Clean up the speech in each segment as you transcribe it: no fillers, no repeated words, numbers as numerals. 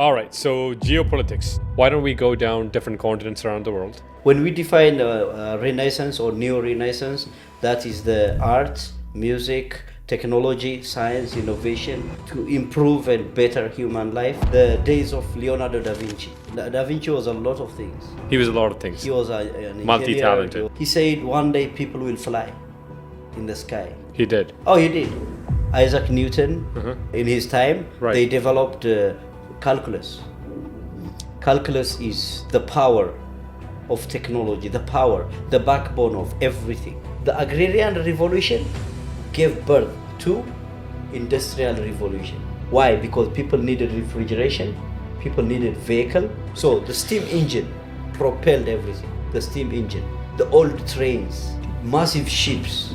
All right, so geopolitics. Why don't we go down different continents around the world? When we define Renaissance or Neo-Renaissance, that is the arts, music, technology, science, innovation to improve and better human life. The days of Leonardo da Vinci. Da Vinci was a lot of things. He was a lot of things. He was an Multi-talented. engineer. He said one day people will fly in the sky. He did. Oh, he did. Isaac Newton, in his time, Right. they developed calculus. Calculus is the power of technology, the power, the backbone of everything. The agrarian revolution gave birth to industrial revolution. Why? Because people needed refrigeration, people needed vehicle. So the steam engine propelled everything. The steam engine, the old trains, massive ships.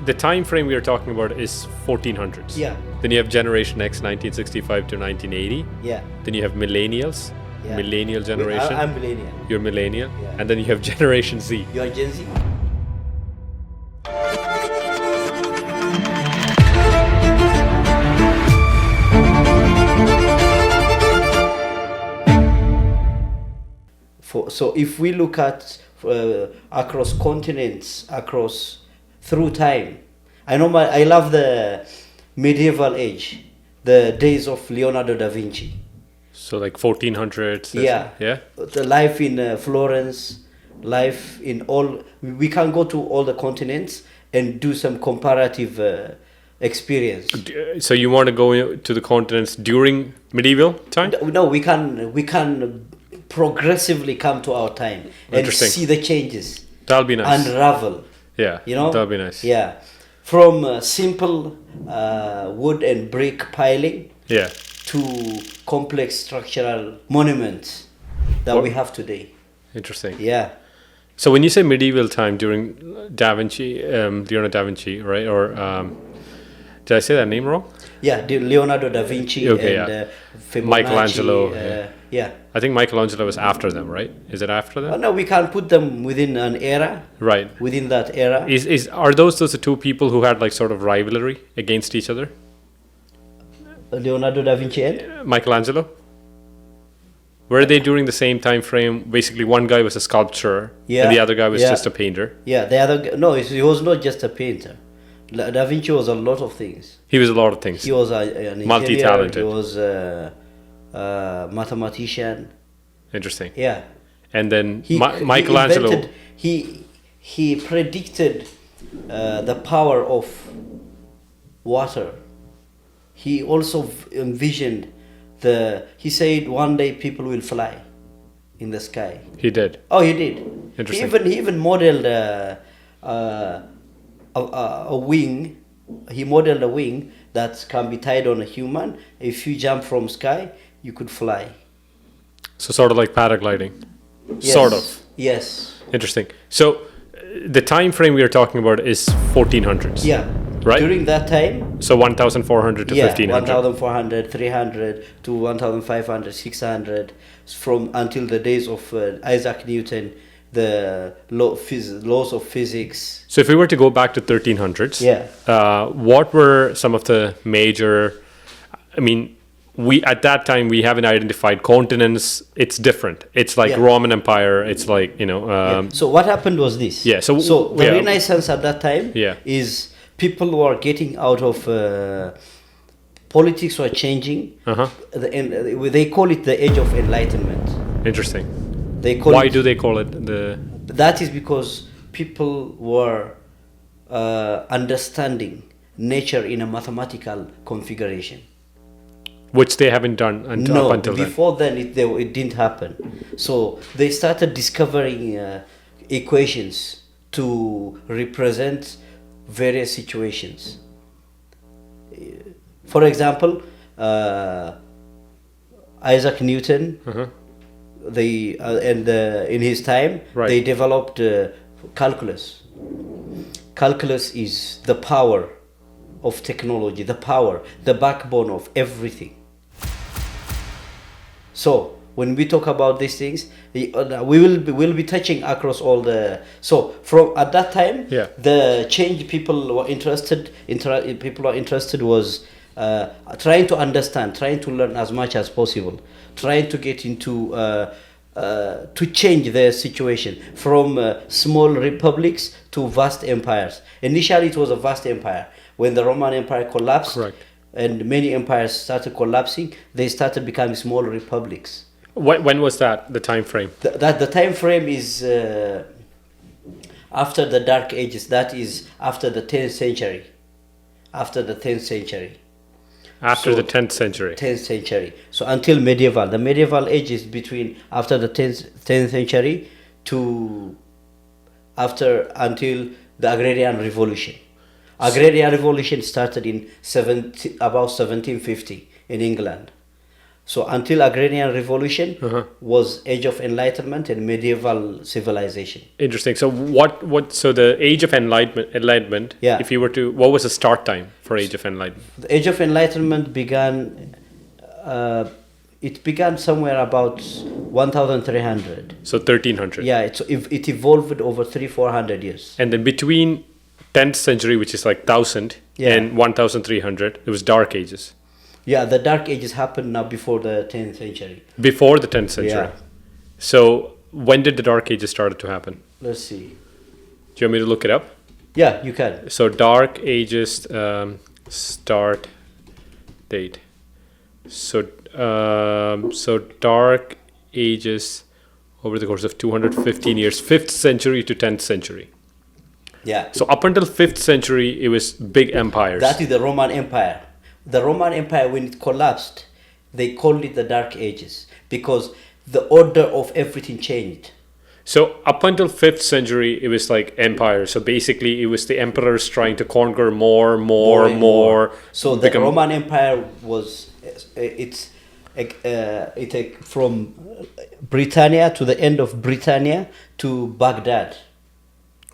The time frame we are talking about is 1400s. Yeah. Then you have Generation X, 1965 to 1980. Yeah. Then you have millennials, Yeah. millennial generation. I'm millennial. You're millennial. Yeah. And then you have Generation Z. You are Gen Z? So if we look at across continents, through time, I love the medieval age, the days of Leonardo da Vinci. So like 1400s. Yeah. Yeah. The life in Florence, life in all. We can go to all the continents and do some comparative experience. So you want to go to the continents during medieval time? No, we can progressively come to our time and Interesting. see the changes. That'll be nice. Unravel. Yeah. You know. That'll be nice. Yeah, from simple wood and brick piling Yeah. to complex structural monuments that we have today. Interesting. Yeah. So when you say medieval time during Da Vinci, Leonardo da Vinci, right? Or did I say that name wrong? Yeah, Leonardo da Vinci Okay, and yeah. Fibonacci. Michelangelo, Yeah. I think Michelangelo was after them, right? Is it after them? No, we can put them within an era. Right. Within that era. Are those the two people who had like sort of rivalry against each other? Leonardo da Vinci and? Michelangelo? Were they during the same time frame? Basically, one guy was a sculptor and the other guy was just a painter. Yeah, the other no, he was not just a painter. Da Vinci was a lot of things. He was a lot of things. He was an engineer. Multi-talented. He was a mathematician. Interesting. Yeah. And then He Michelangelo. He predicted the power of water. He also envisioned he said one day people will fly in the sky. He did. Oh, he did. Interesting. He even modeled a wing. He modeled a wing that can be tied on a human. If you jump from sky, you could fly. So sort of like paragliding. Yes. Sort of. Yes. Interesting. So the time frame we are talking about is 1400s. Yeah. Right? During that time, So 1400 to 1500. 1400, 300 to 1500, 600, from until the days of Isaac Newton, the laws of physics. So if we were to go back to 1300s, what were some of the major? I mean, at that time we haven't identified continents. It's different. It's like Roman Empire. It's like So what happened was this. Yeah. So the Renaissance at that time is people were getting out of politics were changing. They call it the age of enlightenment. Interesting. Why do they call it the? That is because people were understanding nature in a mathematical configuration. Which they haven't done up until then. Before then it didn't happen. So they started discovering equations to represent various situations. For example, Isaac Newton, in his time, they developed calculus. Calculus is the power of technology, the backbone of everything. So when we talk about these things, we'll be touching across all the. So from at that time, the change people were interested was trying to understand, trying to learn as much as possible, trying to get into to change their situation from small republics to vast empires. Initially, it was a vast empire. When the Roman Empire collapsed, correct, and many empires started collapsing, they started becoming small republics. When was that, the time frame? The time frame is after the Dark Ages. That is after the 10th century. After the 10th century. After the 10th century. 10th century. So until medieval. The medieval age is between after the 10th century to until the Agrarian Revolution. Agrarian Revolution started in about 1750 in England. So until Agrarian Revolution was Age of Enlightenment and medieval civilization. Interesting. So so the Age of Enlightenment, yeah. If you were to, what was the start time for Age of Enlightenment? The Age of Enlightenment began, it began somewhere about 1300. So 1300. Yeah, it evolved over 300-400 years. And then between 10th century, which is like 1000, and 1300, it was Dark Ages. Yeah, the Dark Ages happened now before the 10th century. Before the 10th century. Yeah. So when did the Dark Ages started to happen? Let's see. Do you want me to look it up? Yeah, you can. So Dark Ages start date. So Dark Ages over the course of 215 years, 5th century to 10th century. Yeah. So up until 5th century, it was big empires. That is the Roman Empire. The Roman Empire, when it collapsed, they called it the Dark Ages because the order of everything changed. So up until 5th century, it was like empire. So basically, it was the emperors trying to conquer more. So the Roman Empire was from Britannia to the end of Britannia to Baghdad.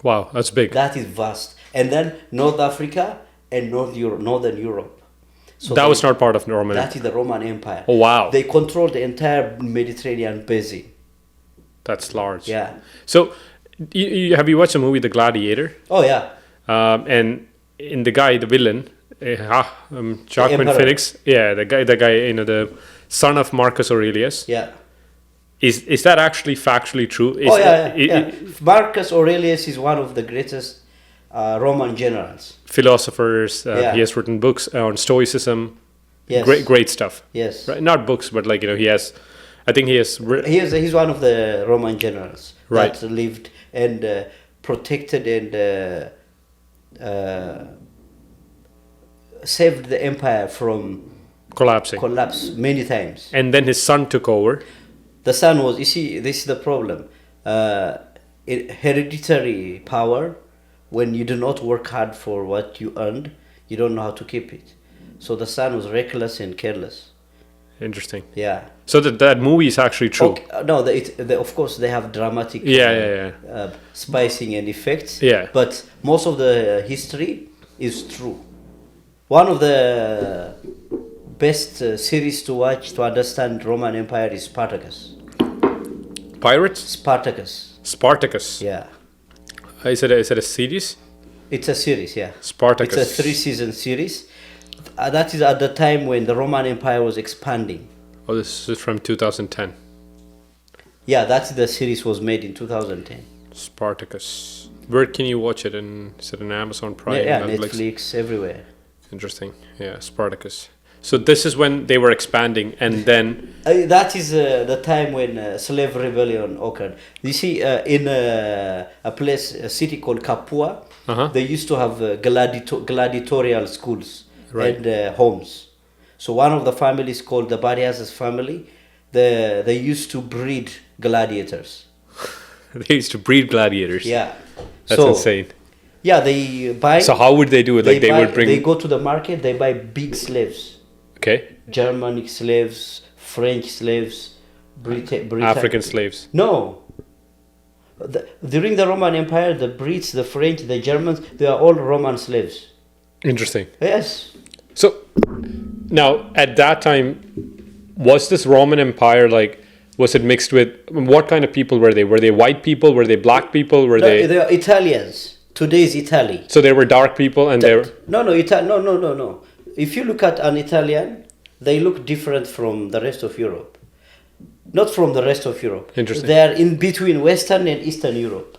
Wow, that's big. That is vast. And then North Africa and Northern Europe. So that was not part of the Roman Empire. That is the Roman Empire. Oh, wow. They controlled the entire Mediterranean basin. That's large. Yeah. So have you watched the movie The Gladiator? Oh, yeah. And in the guy, the villain, Joaquin Phoenix. Yeah, the guy, the son of Marcus Aurelius. Yeah. Is that actually factually true? Yeah. Marcus Aurelius is one of the greatest Roman generals. Philosophers. He has written books on Stoicism. Yes. Great stuff. Yes. Right? Not books, but he has. I think he has. He's one of the Roman generals that lived and protected and saved the empire from collapse many times. And then his son took over. The son was, you see, this is the problem. Hereditary power, when you do not work hard for what you earned, you don't know how to keep it. So the son was reckless and careless. Interesting. Yeah. So that movie is actually true. Okay, no, of course they have dramatic spicing and effects. Yeah. But most of the history is true. One of the best series to watch to understand Roman Empire is Spartacus. Pirates? Spartacus. Yeah. Is it a series? It's a series, yeah. Spartacus. It's a 3-season series. That is at the time when the Roman Empire was expanding. Oh, this is from 2010. Yeah, that's the series was made in 2010. Spartacus. Where can you watch it? Is it on Amazon Prime? Yeah, Netflix, everywhere. Interesting. Yeah, Spartacus. So this is when they were expanding, and then that is the time when slave rebellion occurred. You see, in a city called Capua, they used to have gladiatorial schools and homes. So one of the families called the Barias family, they used to breed gladiators. They used to breed gladiators. Yeah, that's insane. Yeah, they buy. So how would they do it? They go to the market. They buy big slaves. Okay. Germanic slaves, French slaves, African slaves. No. During the Roman Empire, the Brits, the French, the Germans, they are all Roman slaves. Interesting. Yes. So now at that time, was this Roman Empire was it mixed with, what kind of people were they? Were they white people? Were they black people? They are Italians. Today's Italy. So they were dark people and they were... No. if you look at an Italian, they look different from the rest of Europe. Not from the rest of Europe. Interesting. They are in between Western and Eastern Europe.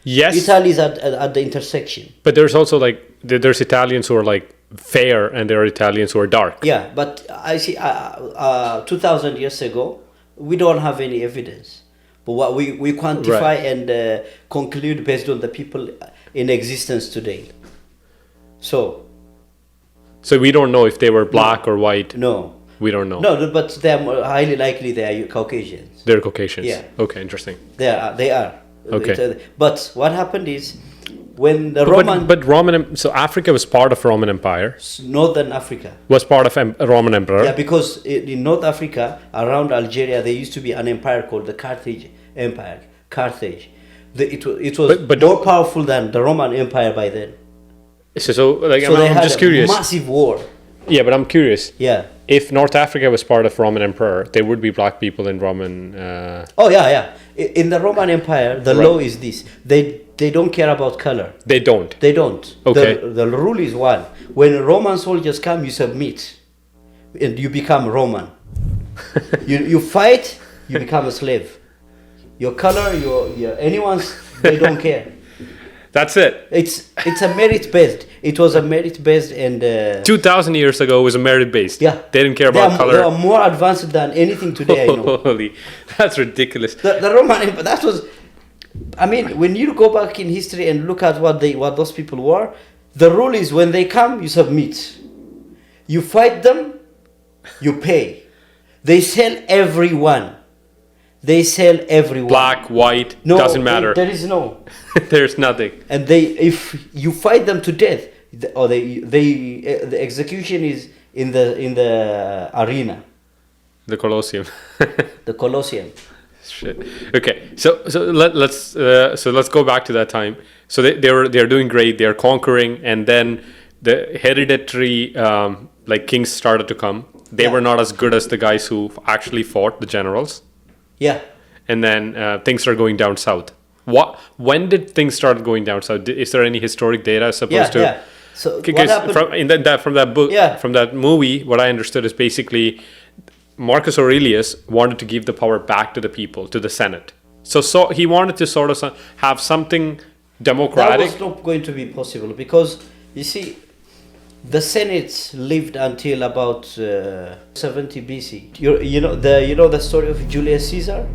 Yes. Italy is at the intersection. But there's also like, there's Italians who are like fair and there are Italians who are dark. Yeah, but I see 2,000 years ago, we don't have any evidence. But what we quantify and conclude based on the people in existence today. So we don't know if they were black or white. No. We don't know. No, but they're highly likely they are Caucasians. They're Caucasians. Yeah. Okay, interesting. They are. Okay. But what happened is when the so Africa was part of Roman Empire. Northern Africa Was part of Roman Emperor. Yeah, because in North Africa, around Algeria, there used to be an empire called the Carthage Empire. Carthage. It was more powerful than the Roman Empire by then. So I'm had just curious. Massive war. Yeah, but I'm curious. Yeah. If North Africa was part of Roman Emperor, there would be black people in Roman. Oh yeah. In the Roman Empire, the law is this: they don't care about color. They don't. They don't. Okay. The rule is one: when Roman soldiers come, you submit, and you become Roman. you fight, you become a slave. Your color, your anyone's, they don't care. That's it. It's a merit based. It was a merit based and 2,000 years ago it was a merit based. Yeah. They didn't care about color. They are more advanced than anything today. I know. Holy, that's ridiculous. The Roman Empire. That was. I mean, when you go back in history and look at what those people were, the rule is when they come, you submit. You fight them, you pay. They sell everyone. Black, white, doesn't matter. There is no. There's nothing. And if you fight them to death, or the execution is in the arena. The Colosseum. The Colosseum. Shit. Okay, so let's go back to that time. So they're doing great. They're conquering, and then the hereditary like kings started to come. They were not as good as the guys who actually fought, the generals. Yeah. And then things are going down south. When did things start going down south? Is there any historic data supposed to? Yeah. So what happened? From that book, from that movie, what I understood is basically Marcus Aurelius wanted to give the power back to the people, to the Senate. So he wanted to sort of have something democratic. That was not going to be possible because you see, the Senate lived until about 70 BC. You know the story of Julius Caesar.